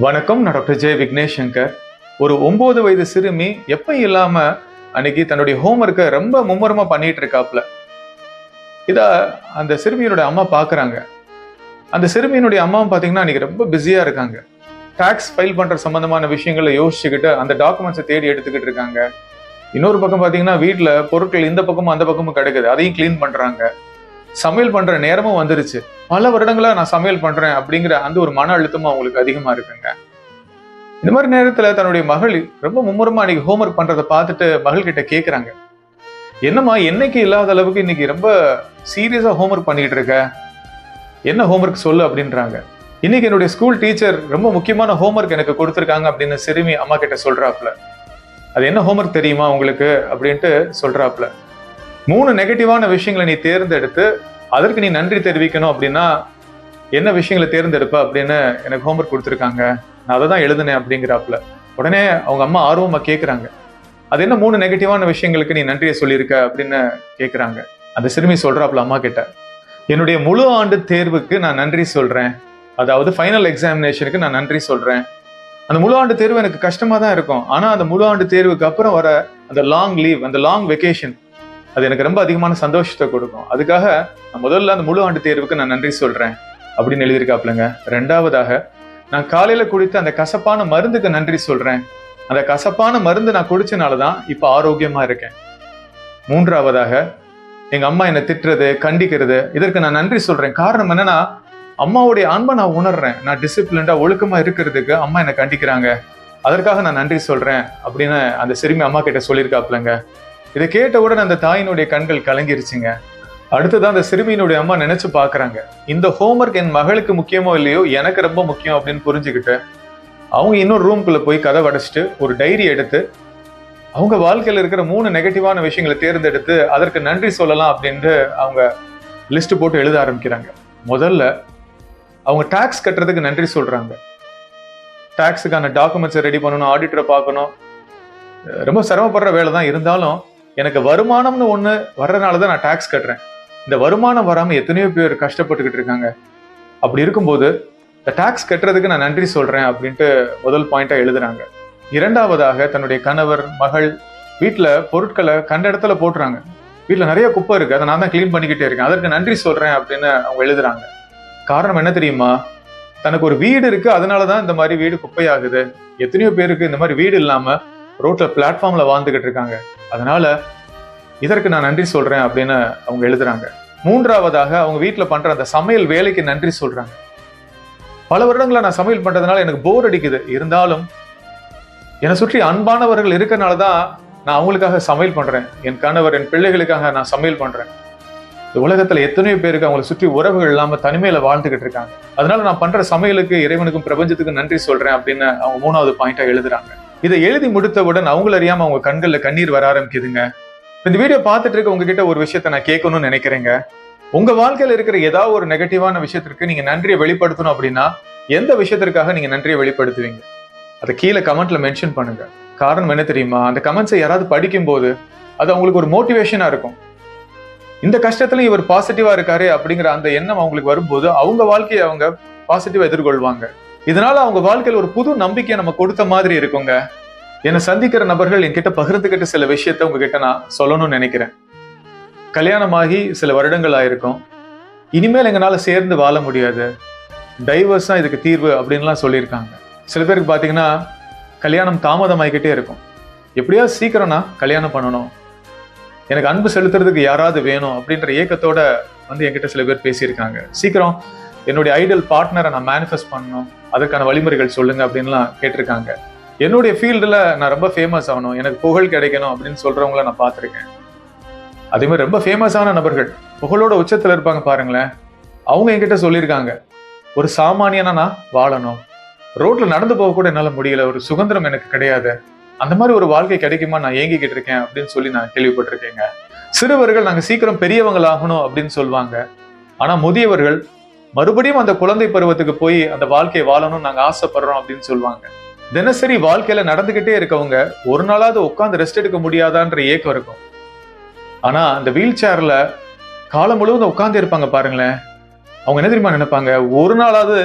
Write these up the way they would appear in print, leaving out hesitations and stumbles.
வணக்கம். நான் டாக்டர் ஜெய் விக்னேஷ் சங்கர். ஒரு 9 வயது சிறுமி எப்ப இல்லாம அன்னைக்கு தன்னுடைய ஹோம்ஒர்க்கை ரொம்ப மும்முரமா பண்ணிட்டு இருக்காப்ல. இத அந்த சிறுமியினுடைய அம்மா பாக்குறாங்க. அந்த சிறுமியினுடைய அம்மாவும் பாத்தீங்கன்னா அன்னைக்கு ரொம்ப பிஸியா இருக்காங்க. டாக்ஸ் ஃபைல் பண்ற சம்பந்தமான விஷயங்களை யோசிச்சுக்கிட்டு அந்த டாக்குமெண்ட்ஸை தேடி எடுத்துக்கிட்டு இருக்காங்க. இன்னொரு பக்கம் பாத்தீங்கன்னா வீட்டுல பொருட்கள் இந்த பக்கமும் அந்த பக்கமும் கிடக்குது, அதையும் கிளீன் பண்றாங்க. சமையல் பண்ற நேரமும் வந்துருச்சு. பல வருடங்களா நான் சமையல் பண்றேன் அப்படிங்கிற அந்த ஒரு மன அழுத்தமும் அவங்களுக்கு அதிகமா இருக்குங்க. இந்த மாதிரி நேரத்துல தன்னுடைய மகள் ரொம்ப மும்முரமா அன்னைக்கு ஹோம்ஒர்க் பண்றதை பார்த்துட்டு மகள் கிட்ட கேக்குறாங்க, என்னம்மா என்னைக்கு இல்லாத அளவுக்கு இன்னைக்கு ரொம்ப சீரியஸா ஹோம்ஒர்க் பண்ணிட்டு இருக்க, என்ன ஹோம்ஒர்க் சொல்லு அப்படின்றாங்க. இன்னைக்கு என்னுடைய ஸ்கூல் டீச்சர் ரொம்ப முக்கியமான ஹோம்ஒர்க் எனக்கு கொடுத்துருக்காங்க அப்படின்னு சிறுமி அம்மா கிட்ட சொல்றாப்ல. அது என்ன ஹோம்ஒர்க் தெரியுமா உங்களுக்கு அப்படின்ட்டு சொல்றாப்ல. 3 நெகட்டிவான விஷயங்களை நீ தேர்ந்தெடுத்து அதற்கு நீ நன்றி தெரிவிக்கணும் அப்படின்னா என்ன விஷயங்களை தேர்ந்தெடுப்ப அப்படின்னு எனக்கு ஹோம்ஒர்க் கொடுத்துருக்காங்க, நான் அதை தான் எழுதுனேன் அப்படிங்கிறாப்ல. உடனே அவங்க அம்மா ஆர்வமா கேட்குறாங்க, அது என்ன 3 நெகட்டிவான விஷயங்களுக்கு நீ நன்றியை சொல்லியிருக்க அப்படின்னு கேட்குறாங்க. அந்த சிறுமி சொல்றாப்ல அம்மா கிட்ட, என்னுடைய முழு ஆண்டு தேர்வுக்கு நான் நன்றி சொல்றேன், அதாவது ஃபைனல் எக்ஸாமினேஷனுக்கு நான் நன்றி சொல்றேன். அந்த முழு ஆண்டு தேர்வு எனக்கு கஷ்டமா தான் இருக்கும், ஆனா அந்த முழு ஆண்டு தேர்வுக்கு அப்புறம் வர அந்த லாங் லீவ், அந்த லாங் வெக்கேஷன், அது எனக்கு ரொம்ப அதிகமான சந்தோஷத்தை கொடுக்கும். அதுக்காக நான் முதல்ல அந்த முழு ஆண்டு தேர்வுக்கு நான் நன்றி சொல்றேன் அப்படின்னு எழுதியிருக்காப்லங்க. 2வதாக, நான் காலையில குடித்த அந்த கசப்பான மருந்துக்கு நன்றி சொல்றேன், அந்த கசப்பான மருந்து நான் குடிச்சனாலதான் இப்ப ஆரோக்கியமா இருக்கேன். 3வதாக, எங்க அம்மா என்னை திட்டுறது, கண்டிக்கிறது, இதற்கு நான் நன்றி சொல்றேன். காரணம் என்னன்னா, அம்மாவுடைய அன்பை நான் உணர்றேன். நான் டிசிப்ளின்டா ஒழுக்கமா இருக்கிறதுக்கு அம்மா என்னை கண்டிக்கிறாங்க, அதற்காக நான் நன்றி சொல்றேன் அப்படின்னு அந்த சிறுமி அம்மா கிட்ட சொல்லியிருக்காப்லங்க. இதை கேட்டவுடன் அந்த தாயினுடைய கண்கள் கலங்கிருச்சுங்க. அடுத்ததான் அந்த சிறுமியினுடைய அம்மா நினைச்சு பாக்குறாங்க, இந்த ஹோம்ஒர்க் என் மகளுக்கு முக்கியமோ இல்லையோ எனக்கு ரொம்ப முக்கியம் அப்படின்னு புரிஞ்சுக்கிட்டு அவங்க இன்னொரு ரூம்குள்ள போய் கதவை அடைச்சிட்டு ஒரு டைரி எடுத்து அவங்க வாழ்க்கையில இருக்கிற 3 நெகட்டிவான விஷயங்களை தேர்ந்தெடுத்து அதற்கு நன்றி சொல்லலாம் அப்படின்ட்டு அவங்க லிஸ்ட் போட்டு எழுத ஆரம்பிக்கிறாங்க. முதல்ல அவங்க டாக்ஸ் கட்டுறதுக்கு நன்றி சொல்றாங்க. டாக்ஸுக்கான டாக்குமெண்ட்ஸை ரெடி பண்ணணும், ஆடிட்டரை பார்க்கணும், ரொம்ப சிரமப்படுற வேலை தான். இருந்தாலும் எனக்கு வருமானம்னு ஒண்ணு வர்றதுனாலதான் நான் டாக்ஸ் கட்டுறேன். இந்த வருமானம் வராம எத்தனையோ பேர் கஷ்டப்பட்டுக்கிட்டு இருக்காங்க. அப்படி இருக்கும்போது இந்த டாக்ஸ் கட்டுறதுக்கு நான் நன்றி சொல்றேன் அப்படின்ட்டு முதல் பாயிண்டா எழுதுறாங்க. 2வதாக, தன்னுடைய கணவர், மகள் வீட்டுல பொருட்களை கண்ட இடத்துல போட்டுறாங்க. வீட்டுல நிறைய குப்பை இருக்கு, அதை நான் தான் கிளீன் பண்ணிக்கிட்டே இருக்கேன், அதற்கு நன்றி சொல்றேன் அப்படின்னு அவங்க எழுதுறாங்க. காரணம் என்ன தெரியுமா, தனக்கு ஒரு வீடு இருக்கு, அதனாலதான் இந்த மாதிரி வீடு குப்பையாகுது. எத்தனையோ பேருக்கு இந்த மாதிரி வீடு இல்லாம ரோட்ல பிளாட்ஃபார்ம்ல வாழ்ந்துகிட்டு இருக்காங்க, அதனால இதற்கு நான் நன்றி சொல்றேன் அப்படின்னு அவங்க எழுதுறாங்க. 3வதாக, அவங்க வீட்டுல பண்ற அந்த சமையல் வேலைக்கு நன்றி சொல்றாங்க. பல வருடங்களா நான் சமையல் பண்றதுனால எனக்கு போர் அடிக்குது, இருந்தாலும் என்னை சுற்றி அன்பானவர்கள் இருக்கனாலதான் நான் அவங்களுக்காக சமையல் பண்றேன். என் கணவர், என் பிள்ளைகளுக்காக நான் சமையல் பண்றேன். இந்த உலகத்துல எத்தனையோ பேருக்கு அவங்களை சுற்றி உறவுகள் இல்லாம தனிமையில வாழ்ந்துகிட்டு இருக்காங்க, அதனால நான் பண்ற சமையலுக்கு இறைவனுக்கும் பிரபஞ்சத்துக்கும் நன்றி சொல்றேன் அப்படின்னு அவங்க 3வது பாயிண்டா எழுதுறாங்க. இதை எழுதி முடித்தவுடன் அவங்கள அறியாம அவங்க கண்கள்ல கண்ணீர் வர ஆரம்பிக்குதுங்க. இந்த வீடியோ பார்த்துட்டு இருக்க உங்ககிட்ட ஒரு விஷயத்த நான் கேட்கணும்னு நினைக்கிறேங்க. உங்க வாழ்க்கையில இருக்கிற ஏதாவது ஒரு நெகட்டிவான விஷயத்திற்கு நீங்க நன்றியை வெளிப்படுத்தணும் அப்படின்னா எந்த விஷயத்திற்காக நீங்க நன்றியை வெளிப்படுத்துவீங்க? அதை கீழே கமெண்ட்ல மென்ஷன் பண்ணுங்க. காரணம் என்ன தெரியுமா, அந்த கமெண்ட்ஸை யாராவது படிக்கும் போது அது அவங்களுக்கு ஒரு மோட்டிவேஷனா இருக்கும். இந்த கஷ்டத்துல இவர் பாசிட்டிவா இருக்காரு அப்படிங்கிற அந்த எண்ணம் அவங்களுக்கு வரும்போது அவங்க வாழ்க்கையை அவங்க பாசிட்டிவா எதிர்கொள்வாங்க. இதனால அவங்க வாழ்க்கையில் ஒரு புது நம்பிக்கையை நம்ம கொடுத்த மாதிரி இருக்குங்க. என்னை சந்திக்கிற நபர்கள் என்கிட்ட பகிர்ந்துக்கிட்ட சில விஷயத்த உங்ககிட்ட நான் சொல்லணும்னு நினைக்கிறேன். கல்யாணமாகி சில வருடங்கள் ஆயிருக்கும், இனிமேல் எங்களால சேர்ந்து வாழ முடியாது, டைவர்ஸ் தான் இதுக்கு தீர்வு அப்படின்லாம் சொல்லியிருக்காங்க. சில பேருக்கு பாத்தீங்கன்னா கல்யாணம் தாமதம் ஆகிக்கிட்டே இருக்கும். எப்படியாவது சீக்கிரம் நான் கல்யாணம் பண்ணணும், எனக்கு அன்பு செலுத்துறதுக்கு யாராவது வேணும் அப்படின்ற ஏக்கத்தோட என்கிட்ட சில பேர் பேசியிருக்காங்க. சீக்கிரம் என்னுடைய ஐடியல் பார்ட்னரை நான் மேனிஃபெஸ்ட் பண்ணணும், அதற்கான வழிமுறைகள் சொல்லுங்க அப்படின்லாம் கேட்டிருக்காங்க. என்னுடைய ஃபீல்டுல நான் ரொம்ப ஃபேமஸ் ஆகணும், எனக்கு புகழ் கிடைக்கணும் அப்படின்னு சொல்றவங்கள நான் பார்த்துருக்கேன். அதே மாதிரி ரொம்ப ஃபேமஸான நபர்கள், புகழோட உச்சத்துல இருப்பாங்க பாருங்களேன், அவங்க என்கிட்ட சொல்லியிருக்காங்க, ஒரு சாமானியனா நான் வாழணும், ரோட்ல நடந்து போக கூட என்னால முடியல, ஒரு சுதந்திரம் எனக்கு கிடையாது, அந்த மாதிரி ஒரு வாழ்க்கை கிடைக்குமா நான் ஏங்கிக்கிட்டு இருக்கேன் அப்படின்னு சொல்லி நான் கேள்விப்பட்டிருக்கேங்க. சிறுவர்கள் நாங்க சீக்கிரம் பெரியவங்கள் ஆகணும் அப்படின்னு சொல்லுவாங்க, ஆனா முதியவர்கள் மறுபடியும் அந்த குழந்தை பருவத்துக்கு போய் அந்த வாழ்க்கையை வாழணும்னு நாங்க ஆசைப்படுறோம் அப்படின்னு சொல்லுவாங்க. தினசரி வாழ்க்கையில நடந்துகிட்டே இருக்கவங்க ஒரு நாளாவது உட்காந்து ரெஸ்ட் எடுக்க முடியாதான்ற ஏக்கம் இருக்கும். ஆனா அந்த வீல் சேர்ல காலம் முழுவதும் உட்கார்ந்து இருப்பாங்க பாருங்களேன், அவங்க என்ன தெரியுமா நினைப்பாங்க, ஒரு நாளாவது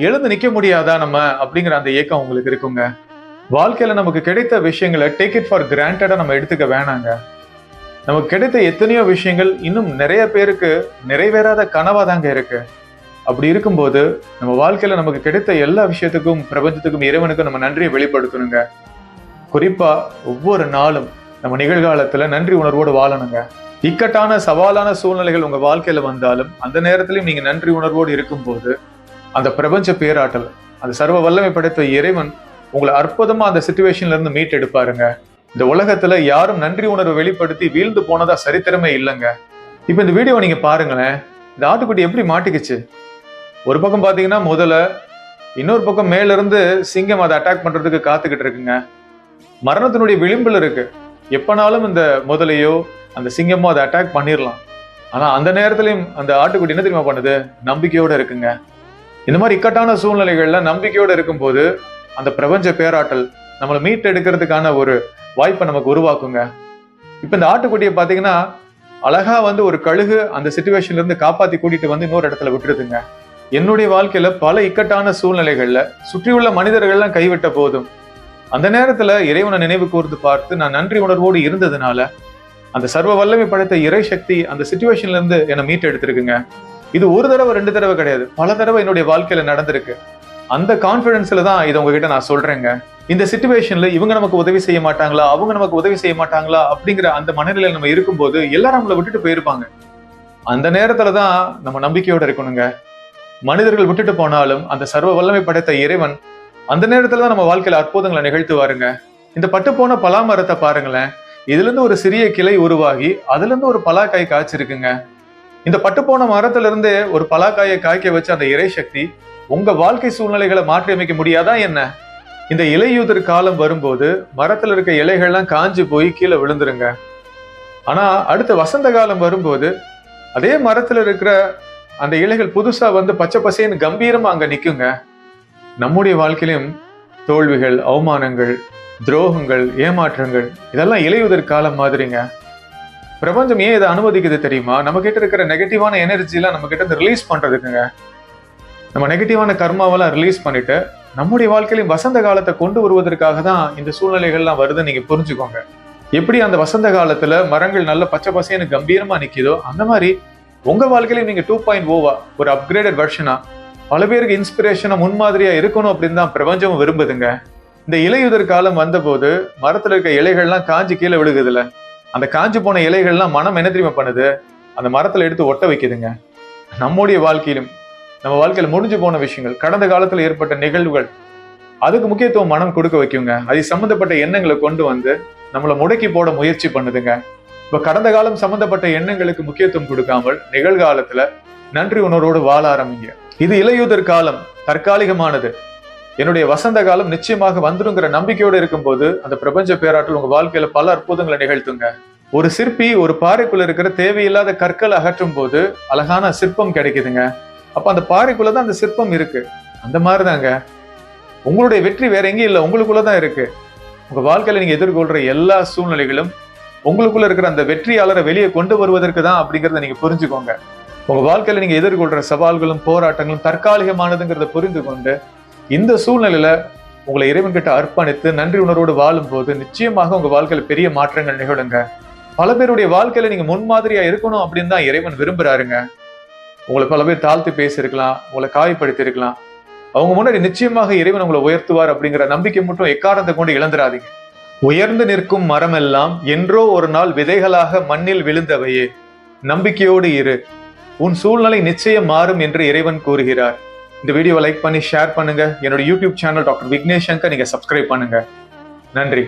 எழுந்து நிக்க முடியாதா நம்ம அப்படிங்கிற அந்த ஏக்கம் உங்களுக்கு இருக்குங்க. வாழ்க்கையில நமக்கு கிடைத்த விஷயங்களை டேக் இட் ஃபார் கிராண்டடா நம்ம எடுத்துக்க வேணாங்க. நமக்கு கிடைத்த எத்தனையோ விஷயங்கள் இன்னும் நிறைய பேருக்கு நிறைவேறாத கனவா தாங்க இருக்கு. அப்படி இருக்கும்போது நம்ம வாழ்க்கையில நமக்கு கிடைத்த எல்லா விஷயத்துக்கும், பிரபஞ்சத்துக்கும், இறைவனுக்கும் நம்ம நன்றியை வெளிப்படுத்தணுங்க. குறிப்பா ஒவ்வொரு நாளும் நம்ம நிகழ்காலத்துல நன்றி உணர்வோடு வாழணுங்க. இக்கட்டான சவாலான சூழ்நிலைகள் உங்க வாழ்க்கையில வந்தாலும் அந்த நேரத்திலையும் நீங்க நன்றி உணர்வோடு இருக்கும்போது அந்த பிரபஞ்ச பேராற்றல், அந்த சர்வ வல்லமை படைத்த இறைவன் உங்களை அற்புதமா அந்த சிச்சுவேஷன்ல இருந்து மீட் எடுப்பாருங்க. இந்த உலகத்துல யாரும் நன்றி உணர்வை வெளிப்படுத்தி வீழ்ந்து போனதா சரித்திரமே இல்லைங்க. இப்ப இந்த வீடியோ நீங்க பாருங்களேன். இந்த ஆட்டுக்குட்டி எப்படி மாட்டிக்கிச்சு. ஒரு பக்கம் பாத்தீங்கன்னா முதல்ல, இன்னொரு பக்கம் மேல இருந்து சிங்கம் அதை அட்டாக் பண்றதுக்கு காத்துக்கிட்டு இருக்குங்க. மரணத்தினுடைய விளிம்பில் இருக்கு. எப்பனாலும் இந்த முதலையோ அந்த சிங்கமோ அதை அட்டாக் பண்ணிடலாம். ஆனா அந்த நேரத்திலையும் அந்த ஆட்டுக்குட்டி என்ன தெரியுமா பண்ணுது? நம்பிக்கையோட இருக்குங்க. இந்த மாதிரி இக்கட்டான சூழ்நிலைகள்ல நம்பிக்கையோட இருக்கும்போது அந்த பிரபஞ்ச பேராற்றல் நம்மளை மீட் எடுக்கிறதுக்கான ஒரு வாய்ப்பை நமக்கு உருவாக்குங்க. இப்ப இந்த ஆட்டுக்குட்டியை பாத்தீங்கன்னா அழகா ஒரு கழுகு அந்த சிச்சுவேஷன்ல இருந்து காப்பாத்தி கூட்டிட்டு இன்னொரு இடத்துல விட்டுருதுங்க. என்னுடைய வாழ்க்கையில பல இக்கட்டான சூழ்நிலைகள்ல சுற்றியுள்ள மனிதர்கள்லாம் கைவிட்ட போதும் அந்த நேரத்துல இறைவனை நினைவு கூர்ந்து பார்த்து நான் நன்றி உணர்வோடு இருந்ததுனால அந்த சர்வ வல்லமை படைத்த இறை சக்தி அந்த சிச்சுவேஷன்ல இருந்து என்னை மீட்டு எடுத்திருக்குங்க. இது ஒரு தடவை 2 தடவை கிடையாது, பல தடவை என்னுடைய வாழ்க்கையில நடந்திருக்கு. அந்த கான்பிடன்ஸ்ல தான் இதை உங்ககிட்ட நான் சொல்றேங்க. இந்த சிச்சுவேஷன்ல இவங்க நமக்கு உதவி செய்ய மாட்டாங்களா, அவங்க நமக்கு உதவி செய்ய மாட்டாங்களா அப்படிங்கிற அந்த மனநிலையில நம்ம இருக்கும்போது எல்லாரும் நம்மளை விட்டுட்டு போயிருப்பாங்க. அந்த நேரத்துலதான் நம்ம நம்பிக்கையோட இருக்கணுங்க. மனிதர்கள் விட்டுட்டு போனாலும் அந்த சர்வ வல்லமை படைத்த இறைவன் அந்த நேரத்துலதான் நம்ம வாழ்க்கையில அற்புதங்களை நிகழ்த்துவாருங்க. இந்த பட்டு போன பலா மரத்தை பாருங்களேன். இதுல இருந்து ஒரு சிறிய கிளை உருவாகி அதுல இருந்து ஒரு பலாக்காய் காய்ச்சிருக்குங்க. இந்த பட்டு போன மரத்துல இருந்தே ஒரு பலாக்காயை காய்க்க வச்ச அந்த இறை சக்தி உங்க வாழ்க்கை சூழ்நிலைகளை மாற்றி அமைக்க முடியாதா என்ன? இந்த இலையுதிர் காலம் வரும்போது மரத்துல இருக்க இலைகள்லாம் காஞ்சு போய் கீழே விழுந்துருங்க. ஆனா அடுத்த வசந்த காலம் வரும்போது அதே மரத்துல இருக்கிற அந்த இலைகள் புதுசா பச்சை பசேன்னு கம்பீரமா அங்க நிக்குங்க. நம்முடைய வாழ்க்கையிலும் தோல்விகள், அவமானங்கள், துரோகங்கள், ஏமாற்றங்கள் இதெல்லாம் இலையுதிர் காலம் மாதிரிங்க. பிரபஞ்சம் ஏன் இதை அனுமதிக்குது தெரியுமா? நம்ம கிட்ட இருக்கிற நெகட்டிவான எனர்ஜிலாம் நம்ம கிட்ட ரிலீஸ் பண்றதுக்குங்க. நம்ம நெகட்டிவான கர்மாவெல்லாம் ரிலீஸ் பண்ணிட்டு நம்முடைய வாழ்க்கையிலும் வசந்த காலத்தை கொண்டு வருவதற்காக தான் இந்த சூழ்நிலைகள்லாம் வருதுன்னு நீங்க புரிஞ்சுக்கோங்க. எப்படி அந்த வசந்த காலத்துல மரங்கள் நல்ல பச்சை பசேன்னு கம்பீரமா நிக்குதோ அந்த மாதிரி உங்க வாழ்க்கையிலும் நீங்க 2.0 ஒரு அப்கிரேடட் வெர்ஷனா பல பேருக்கு இன்ஸ்பிரேஷனா முன்மாதிரியா இருக்கணும் அப்படின்னு தான் பிரபஞ்சமும் விரும்புதுங்க. இந்த இலையுதிர் காலம் வந்தபோது மரத்துல இருக்க இலைகள்லாம் காஞ்சி கீழே விழுகுதுல, அந்த காஞ்சி போன இலைகள்லாம் மனம் என்ன தெரியுமா பண்ணுது? அந்த மரத்துல எடுத்து ஒட்ட வைக்குதுங்க. நம்முடைய வாழ்க்கையிலும் நம்ம வாழ்க்கையில முடிஞ்சு போன விஷயங்கள், கடந்த காலத்துல ஏற்பட்ட நிகழ்வுகள், அதுக்கு முக்கியத்துவம் மனம் கொடுக்க வைக்குங்க. அது சம்பந்தப்பட்ட எண்ணங்களை கொண்டு நம்மளை முடக்கி போட முயற்சி பண்ணுதுங்க. இப்ப கடந்த காலம் சம்பந்தப்பட்ட எண்ணங்களுக்கு முக்கியத்துவம் கொடுக்காமல் நிகழ்காலத்துல நன்றி உணர்வோடு வாழ ஆரம்பிங்க. இது இலையுதிர் காலம், தற்காலிகமானது. என்னுடைய வசந்த காலம் நிச்சயமாக வந்துருங்கிற நம்பிக்கையோடு இருக்கும்போது அந்த பிரபஞ்ச பேராற்றல் உங்க வாழ்க்கையில பல அற்புதங்களை நிகழ்த்துங்க. ஒரு சிற்பி ஒரு பாறைக்குள்ள இருக்கிற தேவையில்லாத கற்களை அகற்றும் போது அழகான சிற்பம் கிடைக்குதுங்க. அப்ப அந்த பாறைக்குள்ளதான் அந்த சிற்பம் இருக்கு. அந்த மாதிரிதாங்க உங்களுடைய வெற்றி வேற எங்கேயும் இல்லை, உங்களுக்குள்ளதான் இருக்கு. உங்க வாழ்க்கையில நீங்க எதிர்கொள்ற எல்லா சூழ்நிலைகளும் உங்களுக்குள்ள இருக்கிற அந்த வெற்றியாளரை வெளியே கொண்டு வருவதற்கு தான் அப்படிங்கிறத நீங்க புரிஞ்சுக்கோங்க. உங்க வாழ்க்கையில நீங்க எதிர்கொள்ற சவால்களும் போராட்டங்களும் தற்காலிகமானதுங்கிறத புரிந்து கொண்டு இந்த சூழ்நிலையில உங்களை இறைவன் கிட்ட அர்ப்பணித்து நன்றி உணர்வோடு வாழும் போது நிச்சயமாக உங்க வாழ்க்கையில பெரிய மாற்றங்கள் நிகழுங்க. பல பேருடைய வாழ்க்கையில நீங்க முன்மாதிரியா இருக்கணும் அப்படின்னு தான் இறைவன் விரும்புறாருங்க. உங்களை பல பேர் தாழ்த்து பேசியிருக்கலாம், உங்களை காயப்படுத்தி இருக்கலாம். அவங்க முன்னாடி நிச்சயமாக இறைவன் உங்களை உயர்த்துவார் அப்படிங்கிற நம்பிக்கை மட்டும் எக்காரணத்தை கொண்டு இழந்துடாதீங்க. உயர்ந்து நிற்கும் மரம் எல்லாம் என்றோ ஒரு நாள் விதைகளாக மண்ணில் விழுந்தவையே. நம்பிக்கையோடு இரு, உன் சூழ்நிலை நிச்சயம் மாறும் என்று இறைவன் கூறுகிறார். இந்த வீடியோவை லைக் பண்ணி ஷேர் பண்ணுங்க. என்னோட YouTube channel doctor Vignesh Shankar நீங்க சப்ஸ்கிரைப் பண்ணுங்க. நன்றி.